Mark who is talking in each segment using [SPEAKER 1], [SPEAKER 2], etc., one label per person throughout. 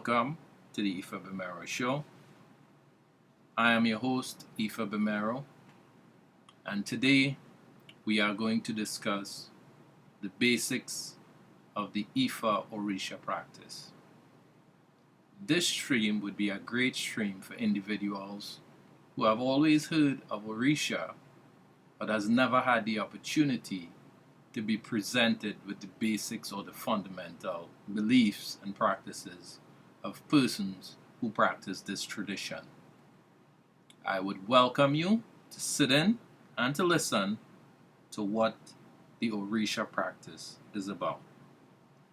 [SPEAKER 1] Welcome to the Ifagbemiro show. I am your host, Ifagbemiro, and today we are going to discuss the basics of the Ifa Orisa practice. This stream would be a great stream for individuals who have always heard of Orisa but has never had the opportunity to be presented with the basics or the fundamental beliefs and practices of persons who practice this tradition. I would welcome you to sit in and to listen to what the Orisa practice is about.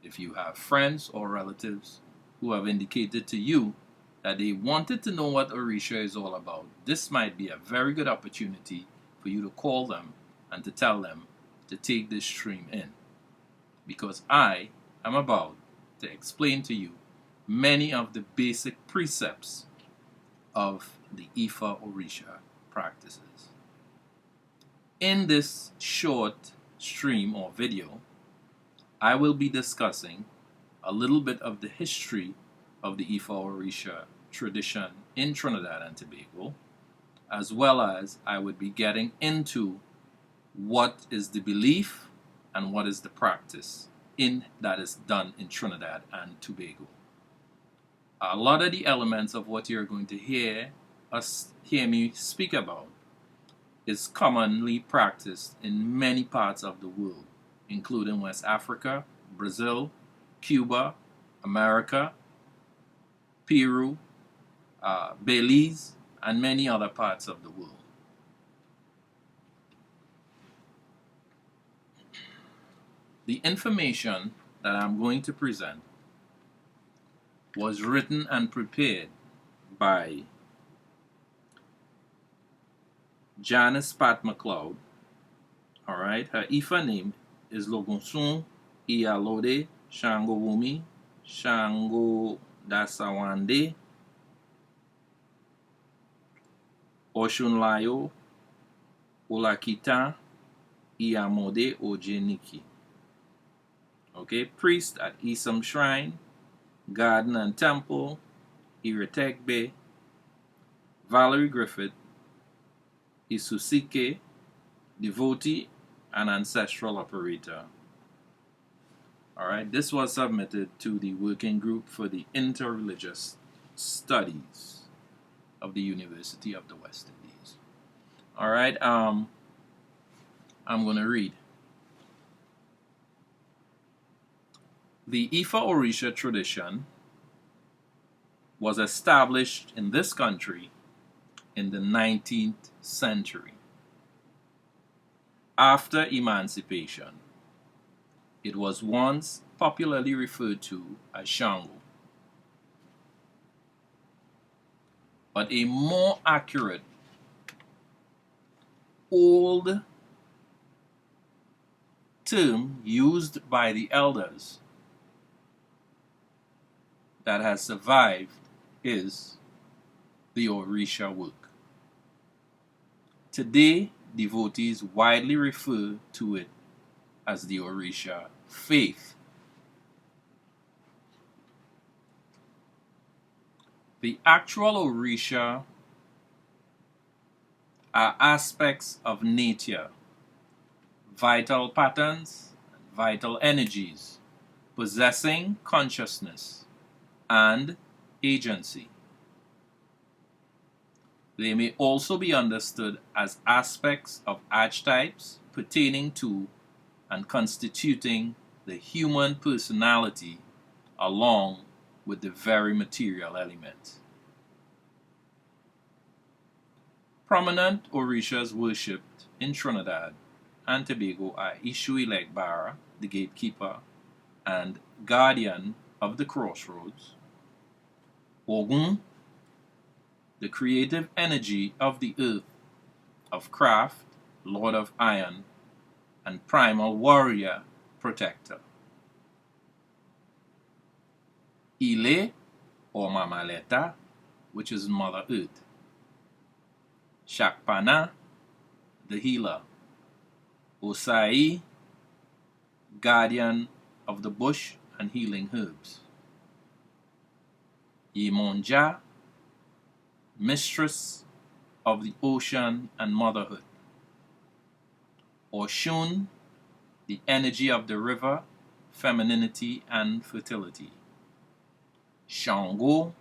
[SPEAKER 1] If you have friends or relatives who have indicated to you that they wanted to know what Orisa is all about, this might be a very good opportunity for you to call them and to tell them to take this stream in, because I am about to explain to you many of the basic precepts of the Ifa Orisa practices. In this short stream or video, I will be discussing a little bit of the history of the Ifa Orisa tradition in Trinidad and Tobago, as well as I would be getting into what is the belief and what is the practice that is done in Trinidad and Tobago. A lot of the elements of what you're going to hear me speak about is commonly practiced in many parts of the world, including West Africa, Brazil, Cuba, America, Peru, Belize, and many other parts of the world. The information that I'm going to present was written and prepared by Janice Pat McLeod. Alright, her Ifa name is Logunsun Iyalode Shango Wumi Shango Dasawande Oshunlayo Olakita Iyamode Ojeniki. Okay, priest at Isam Shrine, Garden and Temple, Iritekbe, Valerie Griffith, Isusike, devotee and ancestral operator. Alright, this was submitted to the Working Group for the Interreligious Studies of the University of the West Indies. Alright, I'm going to read. The Ifa Orisa tradition was established in this country in the 19th century. After emancipation, it was once popularly referred to as Shango, but a more accurate old term used by the elders that has survived is the Orisa work. Today, devotees widely refer to it as the Orisa faith. The actual Orisa are aspects of nature, vital patterns, vital energies, possessing consciousness and agency. They may also be understood as aspects of archetypes pertaining to and constituting the human personality along with the very material elements. Prominent Orishas worshipped in Trinidad and Tobago are Ishu Elegbara, the gatekeeper and guardian of the crossroads, Ogun, the creative energy of the earth, of craft, lord of iron, and primal warrior protector. Ile, or Mamaleta, which is Mother Earth. Shakpana, the healer. Osai, guardian of the bush and healing herbs. Yemonja, mistress of the ocean and motherhood. Oshun, the energy of the river, femininity and fertility. Shango,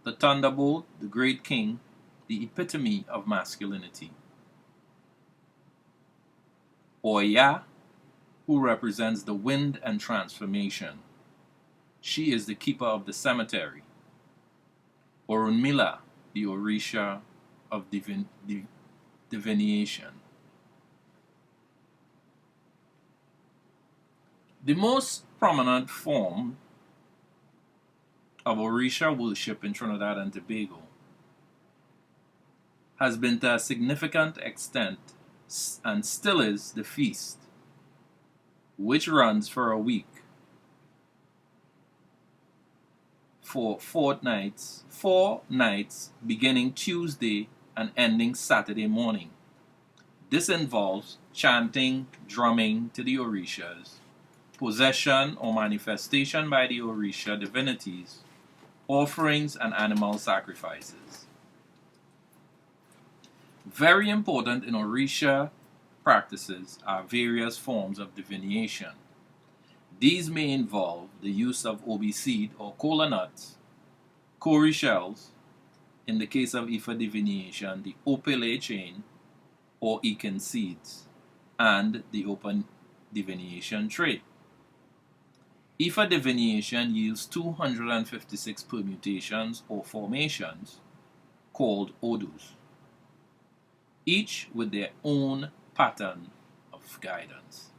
[SPEAKER 1] the thunderbolt, the great king, the epitome of masculinity. Oya, who represents the wind and transformation. She is the keeper of the cemetery. Orunmila, the Orisha of divination. The most prominent form of Orisha worship in Trinidad and Tobago has been to a significant extent and still is the feast, which runs for a week for 4 nights beginning Tuesday and ending Saturday morning. This involves chanting, drumming to the Orishas, possession or manifestation by the Orisha divinities, offerings and animal sacrifices. Very important in Orisha practices are various forms of divination. These may involve the use of obi seed or kola nuts, cowrie shells, in the case of Ifa divination, the opele chain or Iken seeds, and the open divination tray. Ifa divination yields 256 permutations or formations called odus, each with their own pattern of guidance.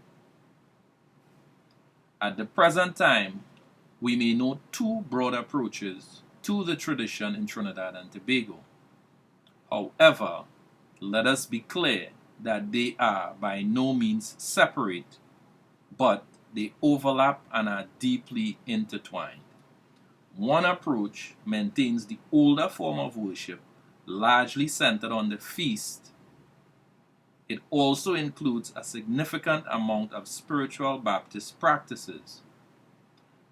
[SPEAKER 1] At the present time, we may note 2 broad approaches to the tradition in Trinidad and Tobago. However, let us be clear that they are by no means separate, but they overlap and are deeply intertwined. One approach maintains the older form of worship, largely centered on the feast. It also includes a significant amount of spiritual Baptist practices.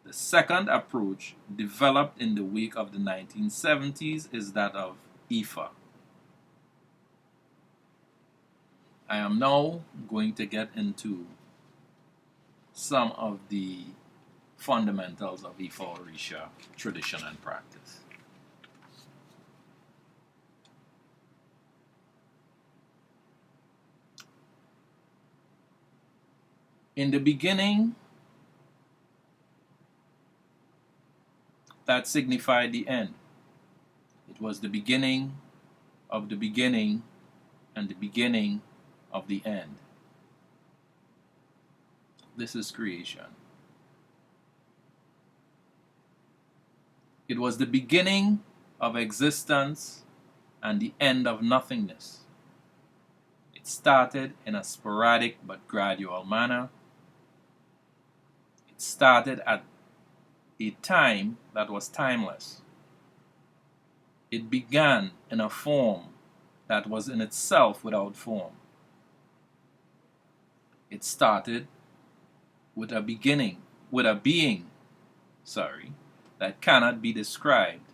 [SPEAKER 1] The second approach, developed in the wake of the 1970s, is that of Ifa. I am now going to get into some of the fundamentals of Ifa Orisa tradition and practice. In the beginning, that signified the end. It was the beginning of the beginning and the beginning of the end. This is creation. It was the beginning of existence and the end of nothingness. It started in a sporadic but gradual manner. It started at a time that was timeless. It began in a form that was in itself without form. It started with a being, that cannot be described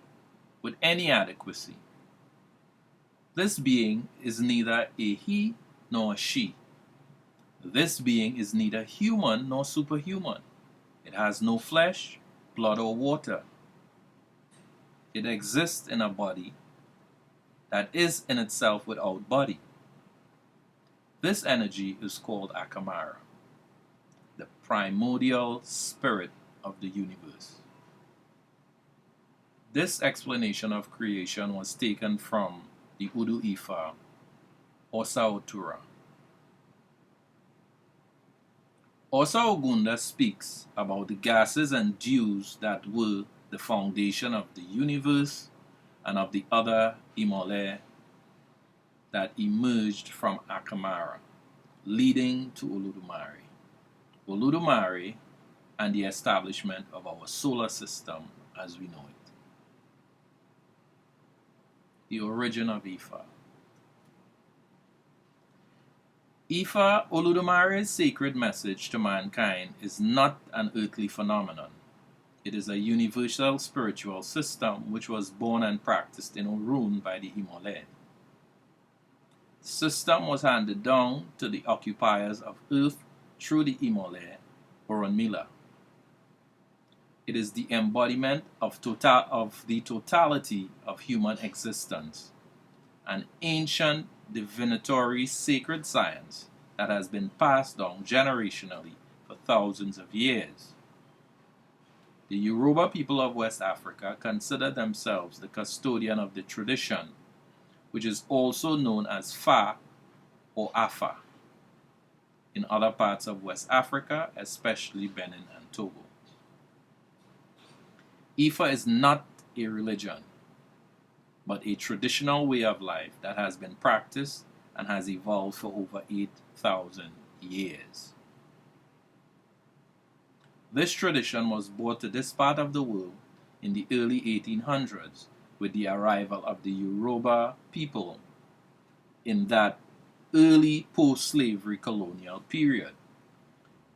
[SPEAKER 1] with any adequacy. This being is neither a he nor a she. This being is neither human nor superhuman. It has no flesh, blood, or water. It exists in a body that is in itself without body. This energy is called Akamara, the primordial spirit of the universe. This explanation of creation was taken from the Udu Ifa Osa Otura. Osa Ogunda speaks about the gases and dews that were the foundation of the universe and of the other Imole that emerged from Akamara, leading to Olodumare. Olodumare and the establishment of our solar system as we know it. The origin of Ifa. Ifa Oludumare's sacred message to mankind is not an earthly phenomenon. It is a universal spiritual system which was born and practiced in Orun by the Imole. The system was handed down to the occupiers of earth through the Imole Orunmila. It is the embodiment of the totality of human existence, an ancient divinatory sacred science that has been passed down generationally for thousands of years. The Yoruba people of West Africa consider themselves the custodian of the tradition, which is also known as Fa or Afa in other parts of West Africa, especially Benin and Togo. Ifa is not a religion, but a traditional way of life that has been practiced and has evolved for over 8,000 years. This tradition was brought to this part of the world in the early 1800s with the arrival of the Yoruba people in that early post-slavery colonial period.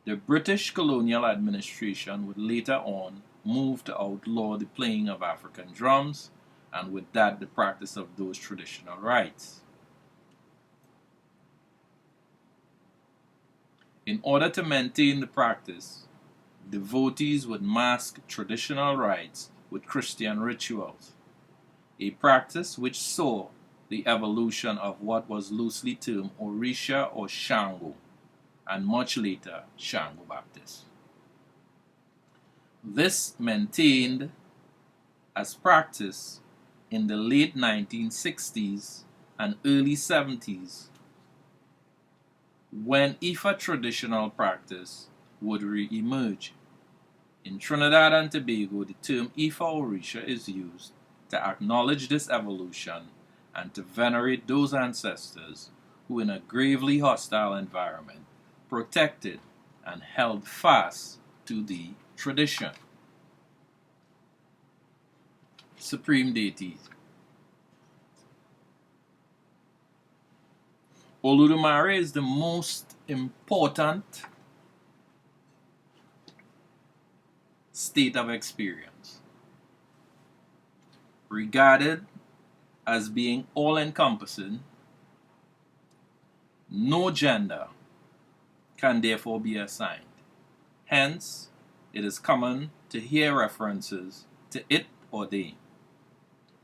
[SPEAKER 1] The British colonial administration would later on move to outlaw the playing of African drums, and with that the practice of those traditional rites. In order to maintain the practice, devotees would mask traditional rites with Christian rituals, a practice which saw the evolution of what was loosely termed Orisha or Shango, and much later Shango Baptist. This maintained as practice in the late 1960s and early 70s, when Ifa traditional practice would re-emerge. In Trinidad and Tobago, the term Ifa Orisa is used to acknowledge this evolution and to venerate those ancestors who, in a gravely hostile environment, protected and held fast to the tradition. Supreme deities. Olodumare is the most important state of experience, regarded as being all-encompassing. No gender can therefore be assigned. Hence, it is common to hear references to it or they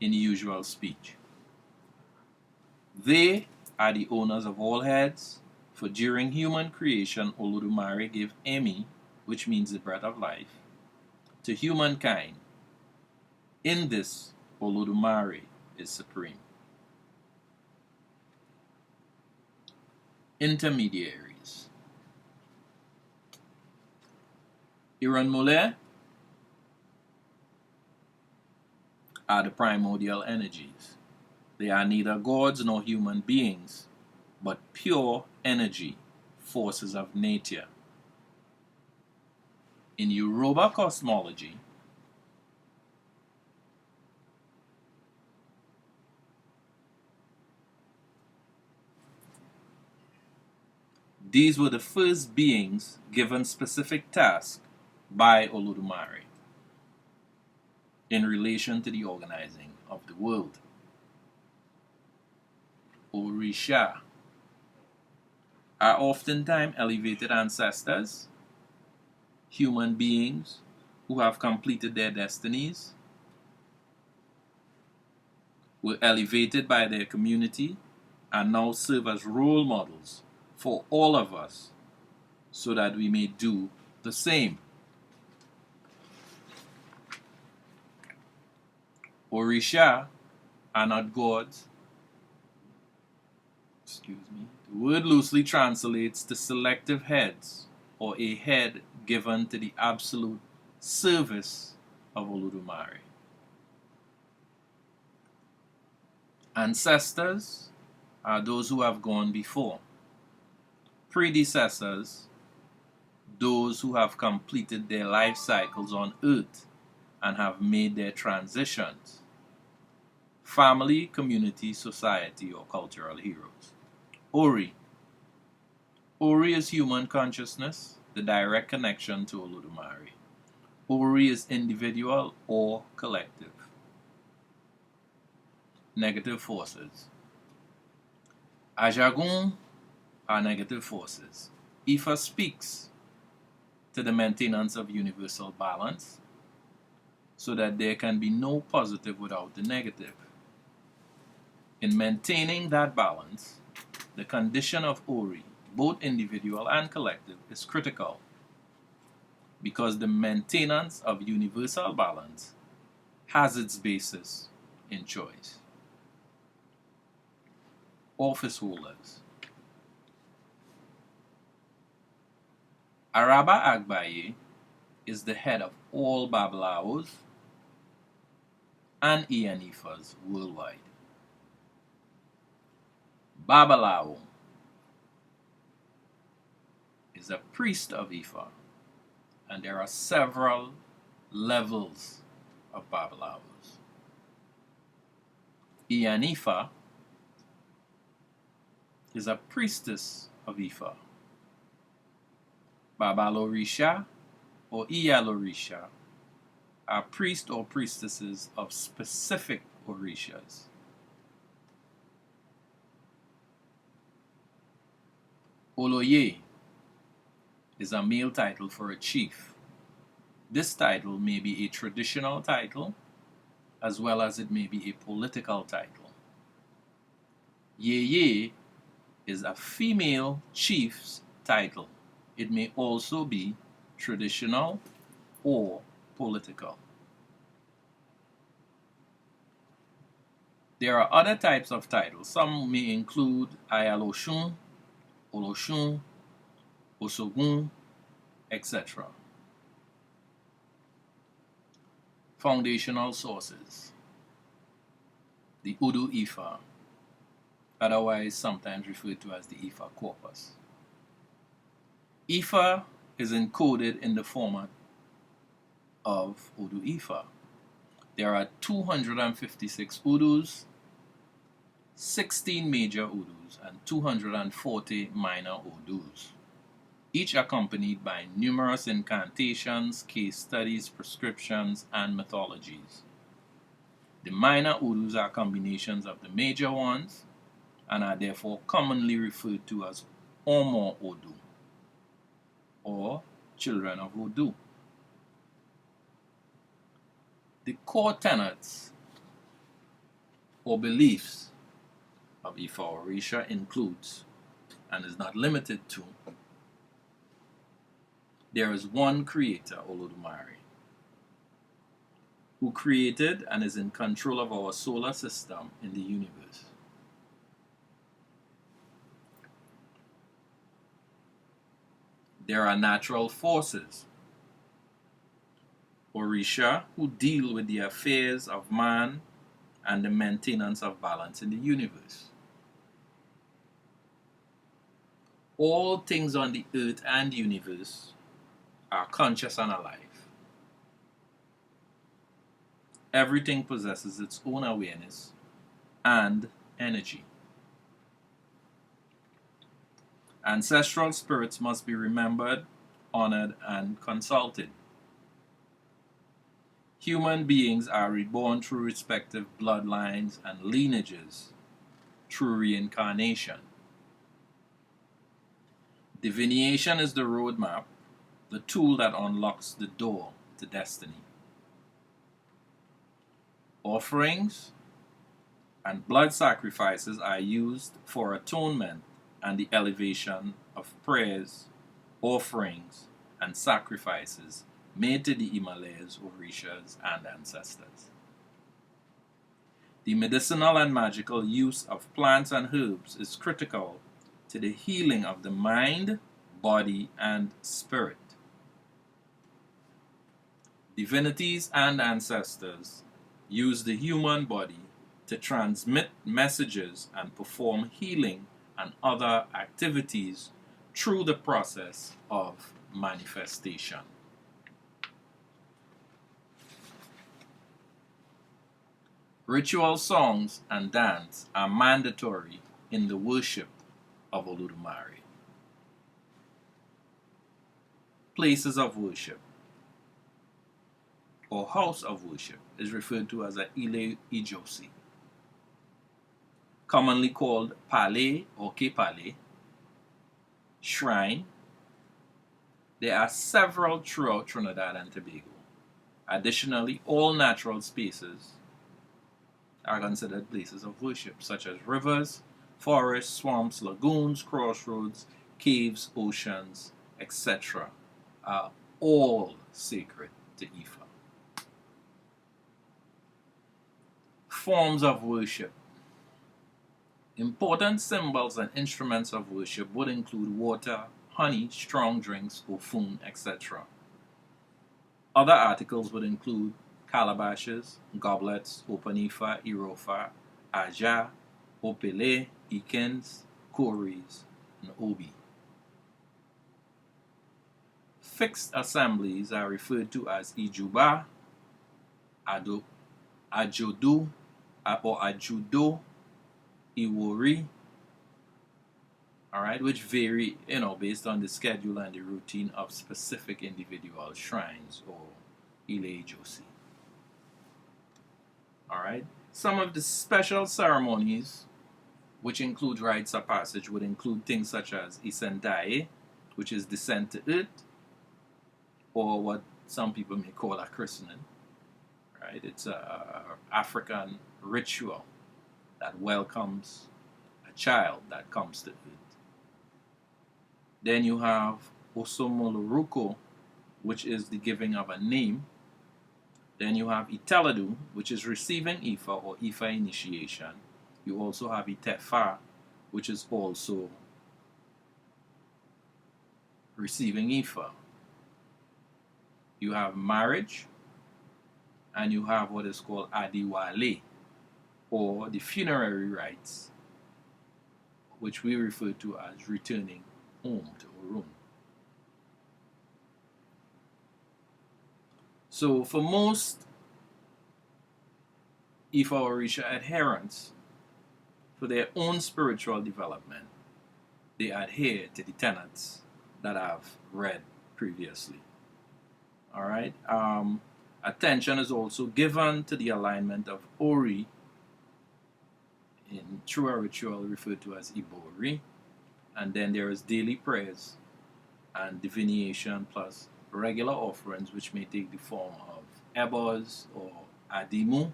[SPEAKER 1] in usual speech. They are the owners of all heads, for during human creation, Olodumare gave Emi, which means the breath of life, to humankind. In this, Olodumare is supreme. Intermediaries. Iranmole are the primordial energies. They are neither gods nor human beings, but pure energy, forces of nature. In Yoruba cosmology, these were the first beings given specific tasks by Olodumare in relation to the organizing of the world. Orisha are oftentimes elevated ancestors, human beings who have completed their destinies, were elevated by their community, and now serve as role models for all of us so that we may do the same. Orisha are not gods. The word loosely translates to selective heads, or a head given to the absolute service of Olodumare. Ancestors are those who have gone before. Predecessors, those who have completed their life cycles on earth and have made their transitions. Family, community, society, or cultural heroes. Ori. Ori is human consciousness, the direct connection to Olodumare. Ori is individual or collective. Negative forces. Ajagun are negative forces. Ifa speaks to the maintenance of universal balance so that there can be no positive without the negative. In maintaining that balance, the condition of Ori, both individual and collective, is critical because the maintenance of universal balance has its basis in choice. Office holders. Araba Agbaye is the head of all Babalaos and Ifas worldwide. Babalao is a priest of Ifa, and there are several levels of Babalaos. Ifa is a priestess of Ifa. Babalorisha or Iyalorisha are priests or priestesses of specific Orishas. Oloye is a male title for a chief. This title may be a traditional title as well as it may be a political title. Yeye is a female chief's title. It may also be traditional or political. There are other types of titles. Some may include Ayaloshun, Oloshun, Osogun, etc. Foundational sources. The Udu Ifa, otherwise sometimes referred to as the Ifa corpus. Ifa is encoded in the format of Udu Ifa. There are 256 Udus, 16 major Udus, and 240 minor Udus, each accompanied by numerous incantations, case studies, prescriptions, and mythologies. The minor Udus are combinations of the major ones and are therefore commonly referred to as Omo Odu, or children of Odu. The core tenets or beliefs of Ifa Orisa includes, and is not limited to, there is one creator, Olodumare, who created and is in control of our solar system in the universe. There are natural forces, Orisha, who deal with the affairs of man and the maintenance of balance in the universe. All things on the earth and universe are conscious and alive. Everything possesses its own awareness and energy. Ancestral spirits must be remembered, honored, and consulted. Human beings are reborn through respective bloodlines and lineages through reincarnation. Divination is the roadmap, the tool that unlocks the door to destiny. Offerings and blood sacrifices are used for atonement and the elevation of prayers, offerings, and sacrifices made to the Himalayas, Orishas, and ancestors. The medicinal and magical use of plants and herbs is critical to the healing of the mind, body, and spirit. Divinities and ancestors use the human body to transmit messages and perform healing and other activities through the process of manifestation. Ritual songs and dance are mandatory in the worship of Olodumare. Places of worship. or house of worship is referred to as a ile ijosi, commonly called palais or kepale, shrine. There are several throughout Trinidad and Tobago. Additionally, all natural spaces are considered places of worship, such as rivers, forests, swamps, lagoons, crossroads, caves, oceans, etc. are all sacred to Ifa. Forms of worship. Important symbols and instruments of worship would include water, honey, strong drinks, ofun, etc. Other articles would include calabashes, goblets, open ifa, irofa, aja, opele, ikens, koris, and obi. Fixed assemblies are referred to as ijuba, ajodu, or ajudo, iwori, all right, which vary, based on the schedule and the routine of specific individual shrines or ile ijosi. All right, some of the special ceremonies, which include rites of passage, would include things such as isentae, which is descent to earth, or what some people may call a christening. Right, it's a African ritual that welcomes a child that comes to earth. Then you have Osomoloruko, which is the giving of a name. Then you have Iteladu, which is receiving Ifa or Ifa initiation. You also have Itefa, which is also receiving Ifa. You have marriage, and you have what is called Adiwale, or the funerary rites, which we refer to as returning home to Orun. So for most Ifa Orisa adherents, for their own spiritual development, they adhere to the tenets that I've read previously. All right. Attention is also given to the alignment of Ori in through a ritual referred to as Ibori. And then there is daily prayers and divination plus regular offerings, which may take the form of ebos or adimu.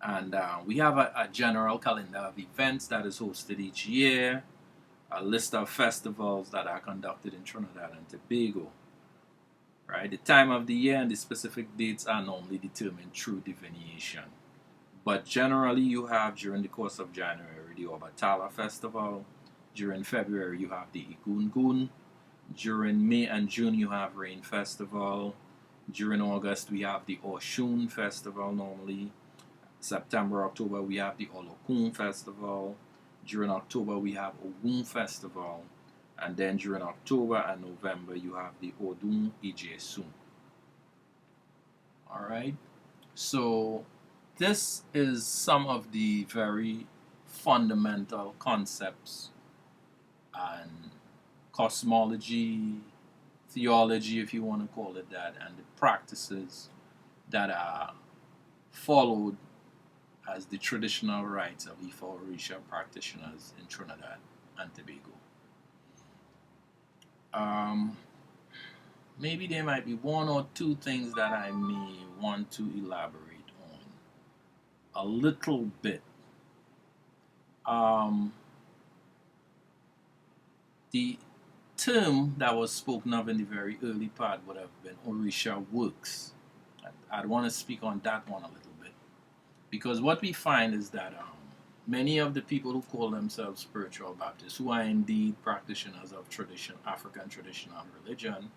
[SPEAKER 1] And we have a general calendar of events that is hosted each year, a list of festivals that are conducted in Trinidad and Tobago. Right? The time of the year and the specific dates are normally determined through divination. But generally, you have during the course of January the Obatala Festival. During February, you have the Igungun. During May and June, you have Rain Festival. During August, we have the Oshun Festival normally. September, October, we have the Olokun Festival. During October, we have Ogun Festival. And then during October and November, you have the Odun Ijesun. All right. So this is some of the very fundamental concepts and cosmology, theology, if you want to call it that, and the practices that are followed as the traditional rites of Ifa Orisa practitioners in Trinidad and Tobago. Maybe there might be one or two things that I may want to elaborate on a little bit. The term that was spoken of in the very early part would have been Orisha works. I'd want to speak on that one a little bit, because what we find is that many of the people who call themselves spiritual Baptists, who are indeed practitioners of African traditional religion,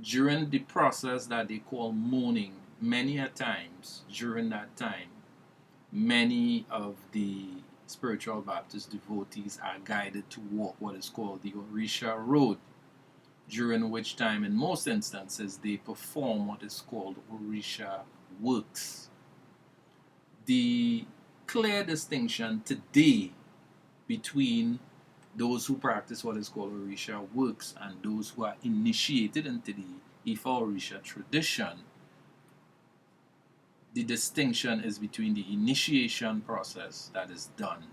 [SPEAKER 1] during the process that they call mourning, many a times during that time, many of the spiritual Baptist devotees are guided to walk what is called the Orisha Road, during which time, in most instances, they perform what is called Orisha works. The clear distinction today between those who practice what is called Orisha works and those who are initiated into the Ifa Orisa tradition, the distinction is between the initiation process that is done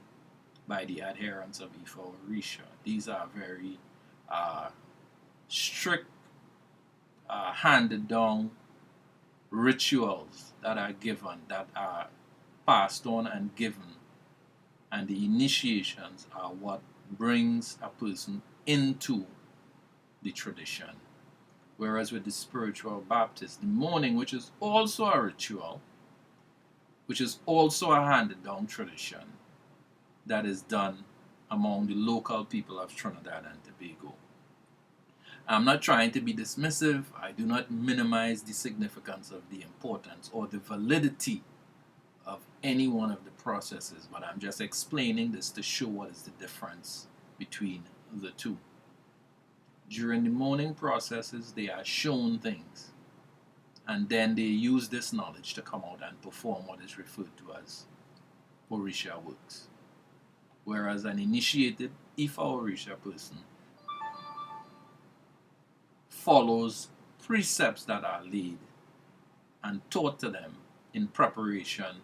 [SPEAKER 1] by the adherents of Ifa Orisa. These are very strict, handed down rituals that are given, that are passed on and given, and the initiations are what brings a person into the tradition. Whereas with the spiritual Baptist, the mourning, which is also a ritual, which is also a handed down tradition that is done among the local people of Trinidad and Tobago. I'm not trying to be dismissive. I do not minimize the significance of the importance or the validity of any one of the processes, but I'm just explaining this to show what is the difference between the two. During the mourning processes, they are shown things, and then they use this knowledge to come out and perform what is referred to as Orisha works. Whereas an initiated Ifa Orisa person follows precepts that are laid and taught to them in preparation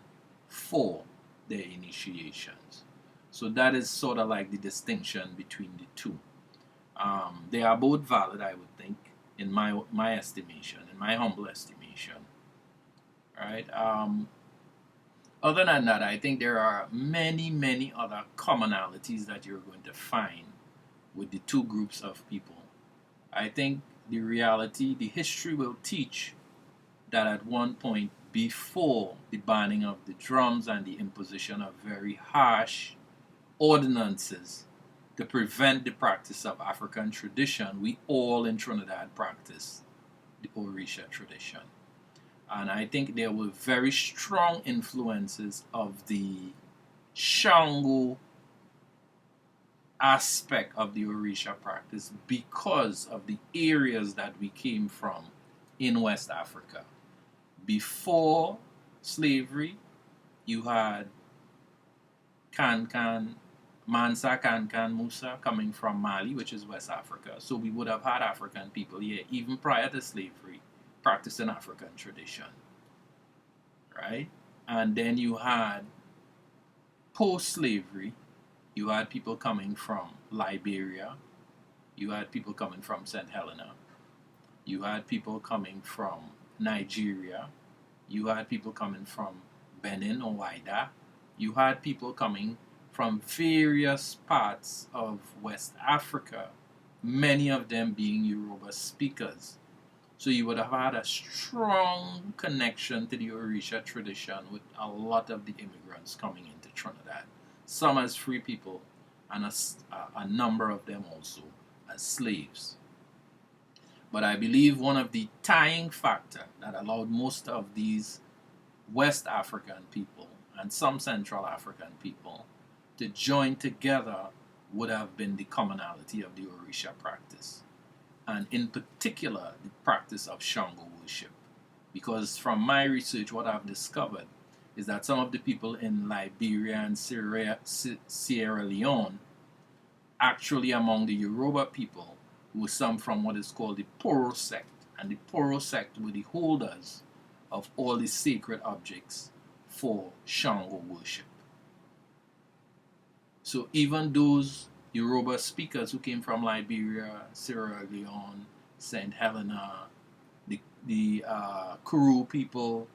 [SPEAKER 1] for their initiations. So that is sort of like the distinction between the two. They are both valid, I would think, in my estimation, in my humble estimation. Right? Other than that, I think there are many other commonalities that you're going to find with the two groups of people. I think the reality, the history will teach that at one point before the banning of the drums and the imposition of very harsh ordinances to prevent the practice of African tradition, we all in Trinidad practice the Orisha tradition. And I think there were very strong influences of the Shango aspect of the Orisha practice because of the areas that we came from in West Africa. Before slavery, you had Mansa Kankan Musa coming from Mali, which is West Africa. So we would have had African people here, even prior to slavery, practicing African tradition. Right? And then you had post-slavery, you had people coming from Liberia, you had people coming from St. Helena, you had people coming from Nigeria, you had people coming from Benin or Wida, you had people coming from various parts of West Africa, many of them being Yoruba speakers. So you would have had a strong connection to the Orisha tradition with a lot of the immigrants coming into Trinidad. Some as free people and a number of them also as slaves. But I believe one of the tying factor that allowed most of these West African people and some Central African people to join together would have been the commonality of the Orisha practice. And in particular, the practice of Shango worship. Because from my research, what I've discovered is that some of the people in Liberia and Sierra Leone, actually among the Yoruba people, were some from what is called the Poro sect. And the Poro sect were the holders of all the sacred objects for Shango worship. So even those Yoruba speakers who came from Liberia, Sierra Leone, St. Helena, the Kuru people,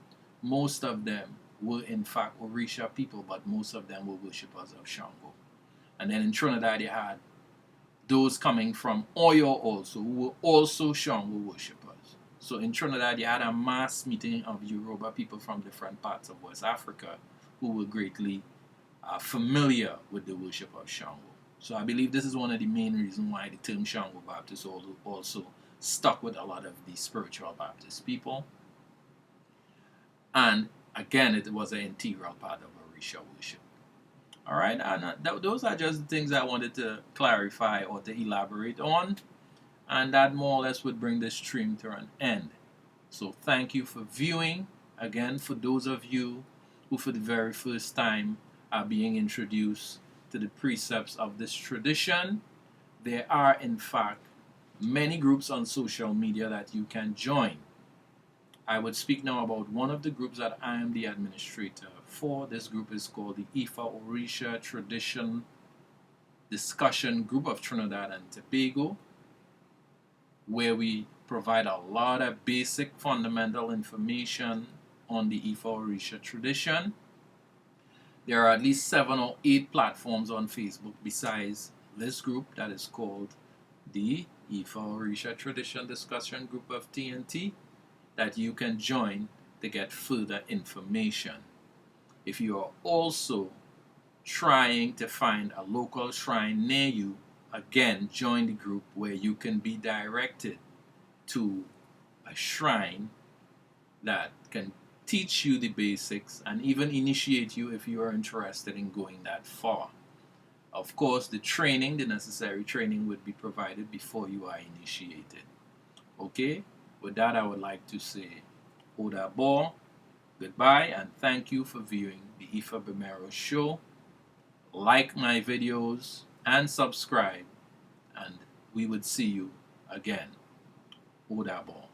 [SPEAKER 1] most of them were in fact Orisha people, but most of them were worshippers of Shango. And then in Trinidad you had those coming from Oyo also, who were also Shango worshippers. So in Trinidad you had a mass meeting of Yoruba people from different parts of West Africa who were greatly familiar with the worship of Shango. So I believe this is one of the main reasons why the term Shango Baptist also stuck with a lot of the spiritual Baptist people. And again, it was an integral part of Orisha worship. All right, and those are just the things I wanted to clarify or to elaborate on. And that more or less would bring this stream to an end. So thank you for viewing. Again, for those of you who for the very first time are being introduced to the precepts of this tradition, there are in fact many groups on social media that you can join. I would speak now about one of the groups that I am the administrator for. This group is called the Ifa Orisa Tradition Discussion Group of Trinidad and Tobago, where we provide a lot of basic fundamental information on the Ifa Orisa tradition. There are at least 7 or 8 platforms on Facebook besides this group that is called the Ifa Orisa Tradition Discussion Group of TNT that you can join to get further information. If you are also trying to find a local shrine near you, again, join the group where you can be directed to a shrine that can teach you the basics and even initiate you if you are interested in going that far. Of course, the necessary training would be provided before you are initiated. Okay, with that I would like to say Odabo, goodbye, and thank you for viewing the Ifagbemiro show. Like my videos and subscribe, and we would see you again. Odabo.